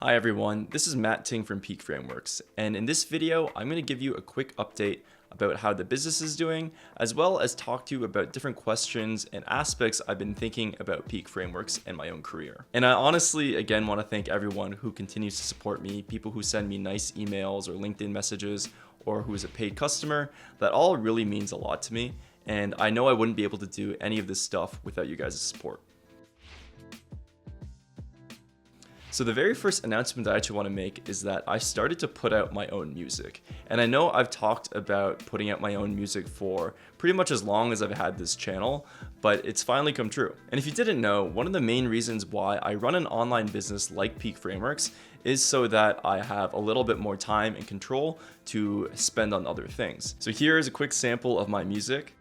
Hi everyone, this is Ting from Peak Frameworks, and in this video, I'm going to give you a quick update about how the business is doing, as well as talk to you about different questions and aspects I've been thinking about Peak Frameworks and my own career. And I honestly, again, want to thank everyone who continues to support me, people who send me nice emails or LinkedIn messages, or who is a paid customer. That all really means a lot to me, and I know I wouldn't be able to do any of this stuff without you guys' support. So the very first announcement I actually want to make is that I started to put out my own music. And I know I've talked about putting out my own music for pretty much as long as I've had this channel, but it's finally come true. And if you didn't know, one of the main reasons why I run an online business like Peak Frameworks is so that I have a little bit more time and control to spend on other things. So here is a quick sample of my music.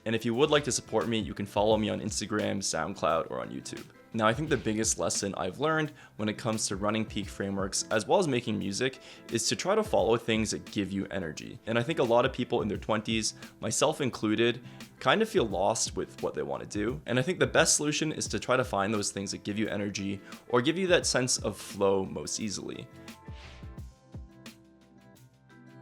And if you would like to support me, you can follow me on Instagram, SoundCloud, or on YouTube. Now, I think the biggest lesson I've learned when it comes to running Peak Frameworks, as well as making music, is to try to follow things that give you energy. And I think a lot of people in their 20s, myself included, kind of feel lost with what they want to do. And I think the best solution is to try to find those things that give you energy or give you that sense of flow most easily.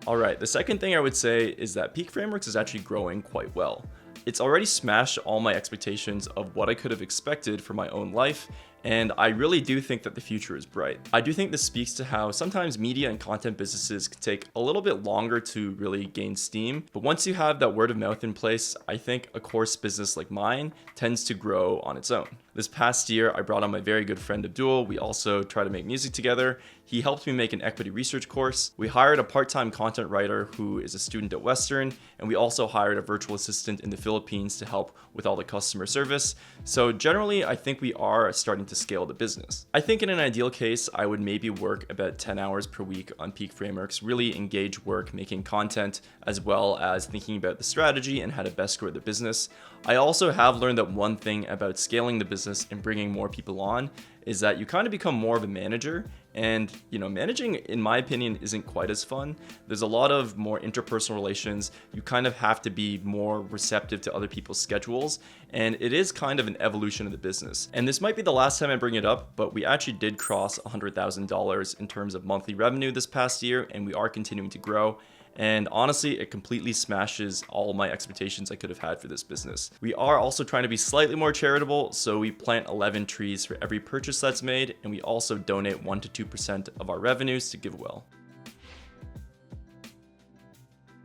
Alright, the second thing I would say is that Peak Frameworks is actually growing quite well. It's already smashed all my expectations of what I could have expected for my own life, and I really do think that the future is bright. I do think this speaks to how sometimes media and content businesses can take a little bit longer to really gain steam, but once you have that word of mouth in place, I think a course business like mine tends to grow on its own. This past year, I brought on my very good friend Abdul. We also try to make music together. He helped me make an equity research course. We hired a part-time content writer who is a student at Western, and we also hired a virtual assistant in the Philippines to help with all the customer service. So generally, I think we are starting to scale the business. I think in an ideal case, I would maybe work about 10 hours per week on Peak Frameworks, really engage work, making content, as well as thinking about the strategy and how to best grow the business. I also have learned that one thing about scaling the business and bringing more people on is that you kind of become more of a manager, and managing, in my opinion, isn't quite as fun. There's a lot of more interpersonal relations. You kind of have to be more receptive to other people's schedules, and it is kind of an evolution of the business. And this might be the last time I bring it up, but we actually did cross $100,000 in terms of monthly revenue this past year, and we are continuing to grow. And honestly, it completely smashes all my expectations I could have had for this business. We are also trying to be slightly more charitable, so we plant 11 trees for every purchase that's made, and we also donate 1 to 2% of our revenues to GiveWell.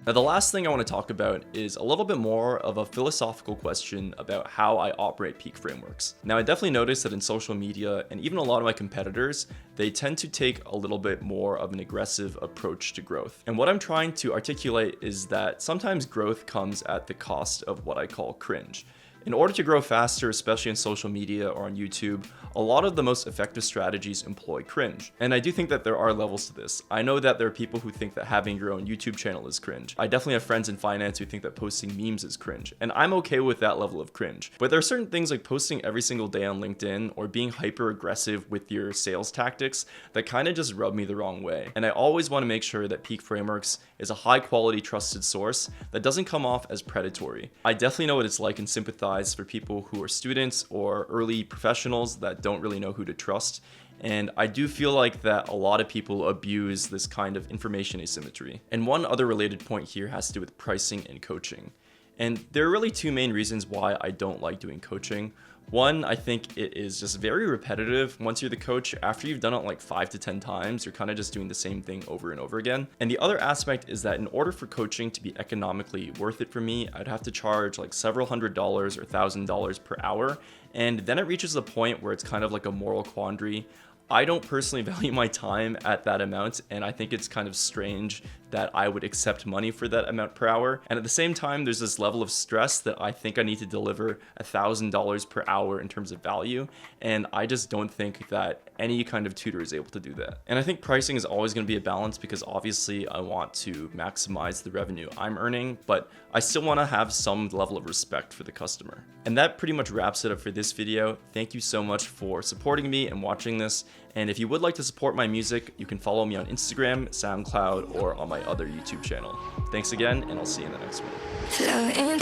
Now, the last thing I want to talk about is a little bit more of a philosophical question about how I operate Peak Frameworks. Now, I definitely noticed that in social media and even a lot of my competitors, they tend to take a little bit more of an aggressive approach to growth. And what I'm trying to articulate is that sometimes growth comes at the cost of what I call cringe. In order to grow faster, especially in social media or on YouTube, a lot of the most effective strategies employ cringe. And I do think that there are levels to this. I know that there are people who think that having your own YouTube channel is cringe. I definitely have friends in finance who think that posting memes is cringe, and I'm okay with that level of cringe. But there are certain things like posting every single day on LinkedIn or being hyper aggressive with your sales tactics that kind of just rub me the wrong way. And I always want to make sure that Peak Frameworks is a high quality trusted source that doesn't come off as predatory. I definitely know what it's like and sympathize for people who are students or early professionals that don't really know who to trust. And I do feel like that a lot of people abuse this kind of information asymmetry. And one other related point here has to do with pricing and coaching. And there are really two main reasons why I don't like doing coaching. One, I think it is just very repetitive. Once you're the coach, after you've done it like 5 to 10 times, you're kind of just doing the same thing over and over again. And the other aspect is that in order for coaching to be economically worth it for me, I'd have to charge like several $100s or $1,000 per hour. And then it reaches the point where it's kind of like a moral quandary. I don't personally value my time at that amount, and I think it's kind of strange that I would accept money for that amount per hour. And at the same time, there's this level of stress that I think I need to deliver $1,000 per hour in terms of value, and I just don't think that any kind of tutor is able to do that. And I think pricing is always going to be a balance because obviously I want to maximize the revenue I'm earning, but I still want to have some level of respect for the customer. And that pretty much wraps it up for this video. Thank you so much for supporting me and watching this. And if you would like to support my music, you can follow me on Instagram, SoundCloud, or on my other YouTube channel. Thanks again, and I'll see you in the next one.